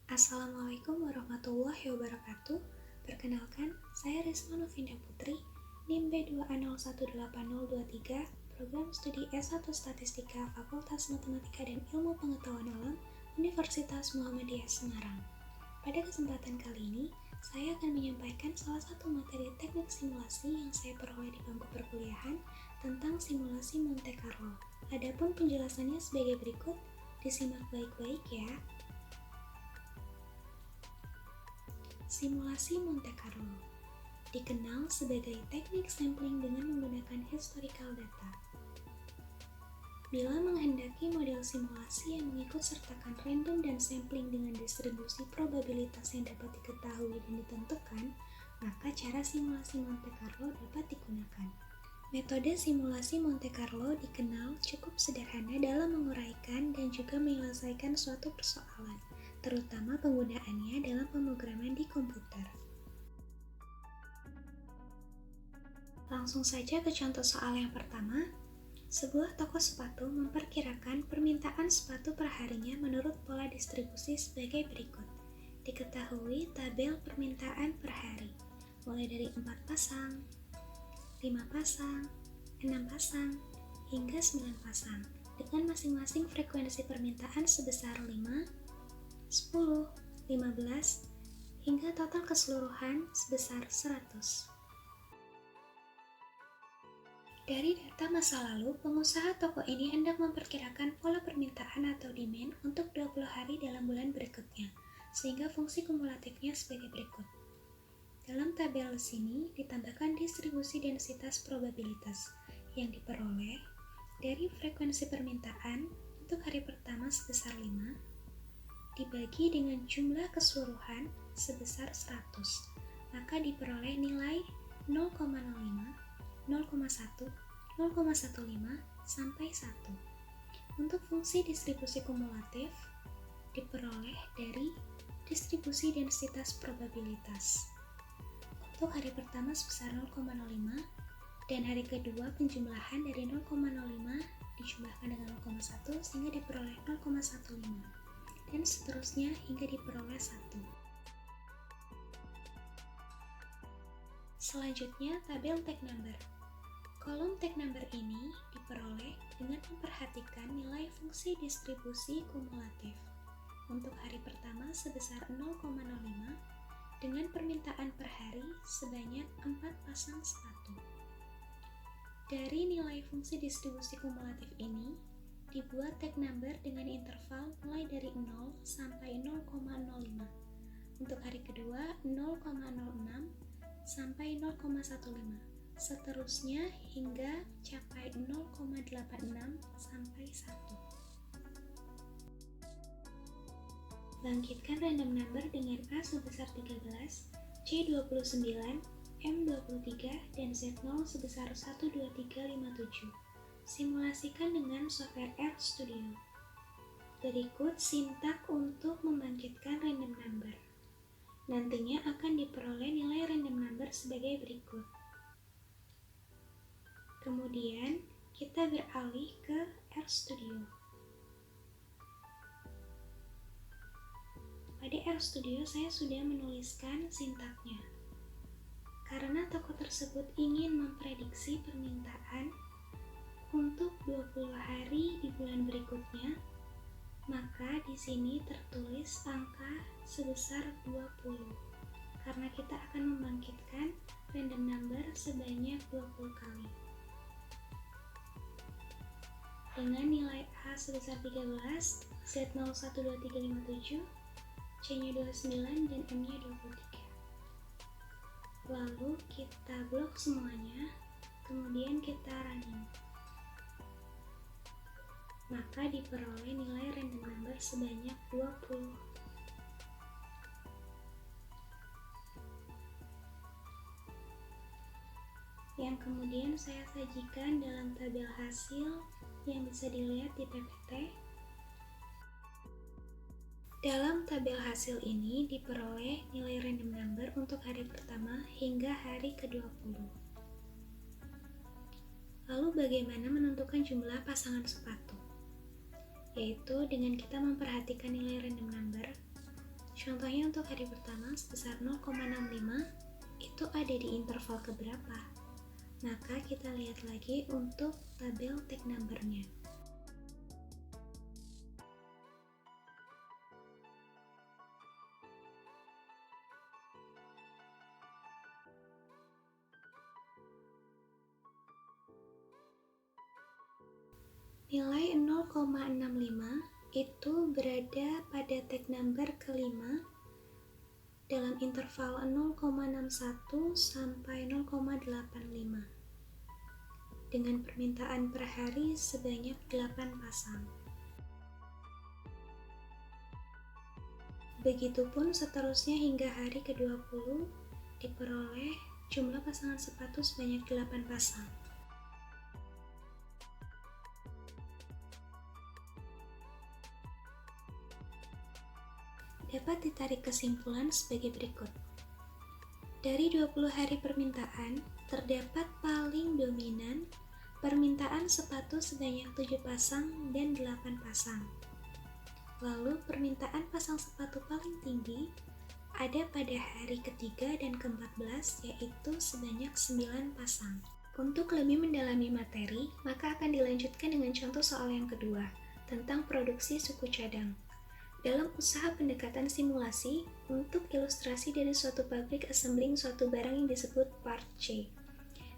Assalamualaikum warahmatullahi wabarakatuh. Perkenalkan, saya Risma Novinda Putri, NIM B2018023, Program Studi S1 Statistika Fakultas Matematika dan Ilmu Pengetahuan Alam, Universitas Muhammadiyah Semarang. Pada kesempatan kali ini, saya akan menyampaikan salah satu materi teknik simulasi yang saya peroleh di bangku perkuliahan tentang simulasi Monte Carlo. Adapun penjelasannya sebagai berikut, disimak baik-baik ya. Simulasi Monte Carlo dikenal sebagai teknik sampling dengan menggunakan historical data. Bila menghendaki model simulasi yang mengikut sertakan random dan sampling dengan distribusi probabilitas yang dapat diketahui dan ditentukan, maka cara simulasi Monte Carlo dapat digunakan. Metode simulasi Monte Carlo dikenal cukup sederhana dalam menguraikan dan juga menyelesaikan suatu persoalan, terutama penggunaannya dalam pemrograman di komputer. Langsung saja ke contoh soal yang pertama. Sebuah toko sepatu memperkirakan permintaan sepatu per harinya menurut pola distribusi sebagai berikut. Diketahui tabel permintaan per hari, mulai dari 4 pasang, 5 pasang, 6 pasang, hingga 9 pasang, dengan masing-masing frekuensi permintaan sebesar 5, 10, 15, hingga total keseluruhan sebesar 100. Dari data masa lalu, pengusaha toko ini hendak memperkirakan pola permintaan atau demand untuk 20 hari dalam bulan berikutnya, sehingga fungsi kumulatifnya sebagai berikut. Dalam tabel sini ditambahkan distribusi densitas probabilitas yang diperoleh dari frekuensi permintaan untuk hari pertama sebesar 5, dibagi dengan jumlah keseluruhan sebesar 100, maka diperoleh nilai 0,05, 0,1, 0,15, sampai 1. Untuk fungsi distribusi kumulatif diperoleh dari distribusi densitas probabilitas. Untuk hari pertama sebesar 0,05 dan hari kedua penjumlahan dari 0,05 dijumlahkan dengan 0,1 sehingga diperoleh 0,15 dan seterusnya hingga diperoleh 1. Selanjutnya, tabel tag number. Kolom tag number ini diperoleh dengan memperhatikan nilai fungsi distribusi kumulatif. Untuk hari pertama sebesar 0,05 dengan permintaan per hari sebanyak 4 pasang sepatu. Dari nilai fungsi distribusi kumulatif ini, dibuat tag number dengan interval mulai dari 0 sampai 0,05. Untuk hari kedua 0,06 sampai 0,15. Seterusnya hingga capai 0,86 sampai 1. Bangkitkan random number dengan A sebesar 13, C 29, M 23, dan Z0 sebesar 12357. Simulasikan dengan software RStudio. Berikut sintak untuk membangkitkan random number. Nantinya akan diperoleh nilai random number sebagai berikut. Kemudian, kita beralih ke RStudio. Pada RStudio, saya sudah menuliskan sintaknya. Karena toko tersebut ingin memprediksi permintaan untuk 20 hari di bulan berikutnya, maka di sini tertulis angka sebesar 20. Karena kita akan membangkitkan random number sebanyak 20 kali. Dengan nilai A sebesar 13, Z0 12357, C-nya 29, dan M-nya 23. Lalu kita blok semuanya, kemudian kita running. Maka diperoleh nilai random number sebanyak 20. Yang kemudian saya sajikan dalam tabel hasil yang bisa dilihat di PPT. Dalam tabel hasil ini diperoleh nilai random number untuk hari pertama hingga hari ke-20. Lalu bagaimana menentukan jumlah pasangan sepatu? Yaitu dengan kita memperhatikan nilai random number, Contohnya untuk hari pertama sebesar 0,65 itu ada di interval keberapa? Maka kita lihat lagi untuk tabel tag number-nya. Nilai 0,65 itu berada pada tag number kelima dalam interval 0,61 sampai 0,85 dengan permintaan per hari sebanyak 8 pasang. Begitupun seterusnya hingga hari ke-20 diperoleh jumlah pasangan sepatu sebanyak 8 pasang. Dapat ditarik kesimpulan sebagai berikut. Dari 20 hari permintaan, terdapat paling dominan permintaan sepatu sebanyak 7 pasang dan 8 pasang. Lalu permintaan pasang sepatu paling tinggi ada pada hari ketiga dan ke-14 yaitu sebanyak 9 pasang. Untuk lebih mendalami materi, maka akan dilanjutkan dengan contoh soal yang kedua tentang produksi suku cadang. Dalam usaha pendekatan simulasi untuk ilustrasi dari suatu pabrik assembling suatu barang yang disebut part C.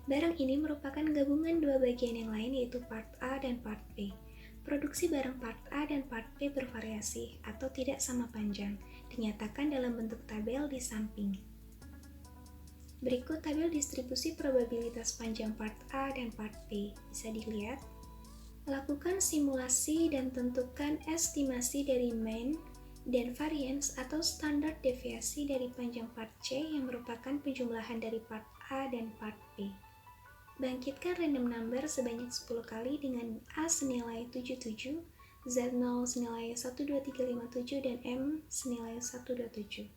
Barang ini merupakan gabungan dua bagian yang lain yaitu part A dan part B. Produksi barang part A dan part B bervariasi atau tidak sama panjang, dinyatakan dalam bentuk tabel di samping. Berikut tabel distribusi probabilitas panjang part A dan part B. Bisa dilihat. Lakukan simulasi dan tentukan estimasi dari mean dan variance atau standar deviasi dari panjang part C yang merupakan penjumlahan dari part A dan part B. Bangkitkan random number sebanyak 10 kali dengan A senilai 77, Z0 senilai 12357, dan M senilai 127.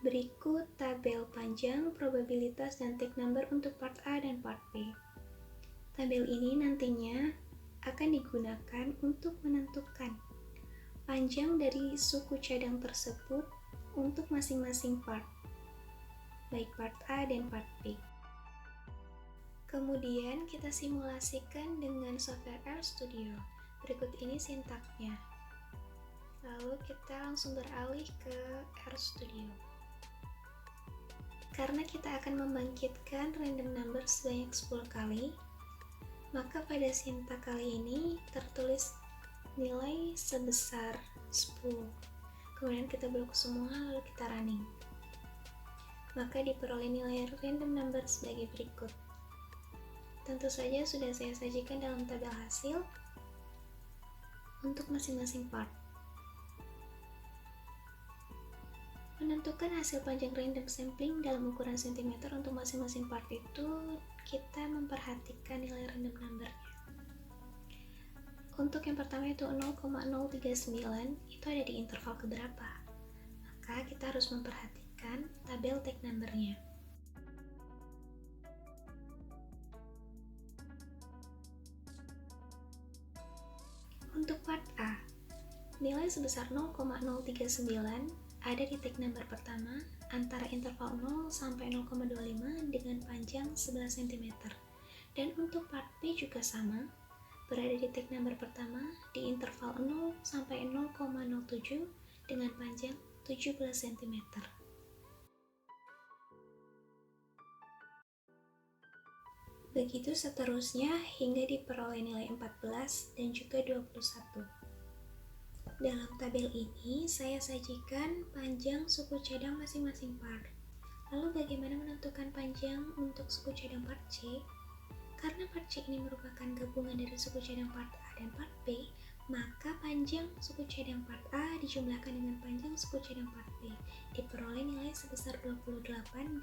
Berikut tabel panjang, probabilitas, dan tag number untuk part A dan part B. Tabel ini nantinya akan digunakan untuk menentukan panjang dari suku cadang tersebut untuk masing-masing part, baik part A dan part B. Kemudian kita simulasikan dengan software RStudio. Berikut ini sintaknya. Lalu kita langsung beralih ke RStudio. Karena kita akan membangkitkan random number sebanyak 10 kali, maka pada sintak kali ini tertulis nilai sebesar 10. Kemudian kita blok semua lalu kita running. Maka diperoleh nilai random number sebagai berikut. Tentu saja sudah saya sajikan dalam tabel hasil untuk masing-masing part. Menentukan hasil panjang random sampling dalam ukuran cm untuk masing-masing part itu kita memperhatikan nilai random number-nya. Untuk yang pertama itu 0,039 itu ada di interval keberapa? Maka kita harus memperhatikan tabel tag number-nya. Untuk part A, nilai sebesar 0,039 ada di tag number pertama antara interval 0 sampai 0,25 dengan panjang 11 cm. Dan untuk part B juga sama, berada di tag number pertama di interval 0 sampai 0,07 dengan panjang 17 cm. Begitu seterusnya hingga diperoleh nilai 14 dan juga 21. Dalam tabel ini, saya sajikan panjang suku cadang masing-masing part. Lalu bagaimana menentukan panjang untuk suku cadang part C? Karena part C ini merupakan gabungan dari suku cadang part A dan part B, maka panjang suku cadang part A dijumlahkan dengan panjang suku cadang part B. Diperoleh nilai sebesar 28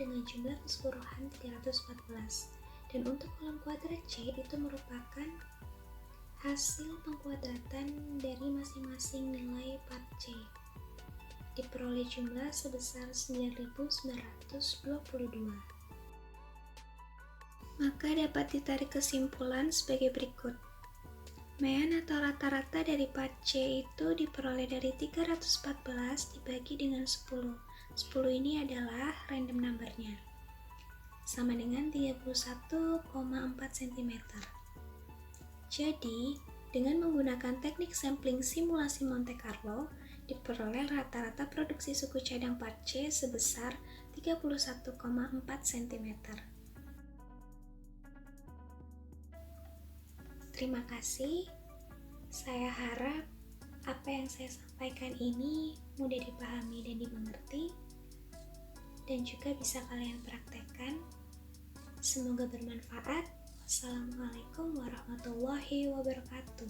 dengan jumlah keseluruhan 314. Dan untuk kolom kuadrat C itu merupakan hasil pengkuadratan dari masing-masing nilai part C. Diperoleh jumlah sebesar 9.922. Maka dapat ditarik kesimpulan sebagai berikut. Mean atau rata-rata dari part C itu diperoleh dari 314 dibagi dengan 10. 10 ini adalah random number-nya, sama dengan 31,4 cm. Jadi, dengan menggunakan teknik sampling simulasi Monte Carlo, diperoleh rata-rata produksi suku cadang part C sebesar 31,4 cm. Terima kasih. Saya harap apa yang saya sampaikan ini mudah dipahami dan dimengerti, dan juga bisa kalian praktekkan. Semoga bermanfaat. Wassalamualaikum warahmatullahi wabarakatuh.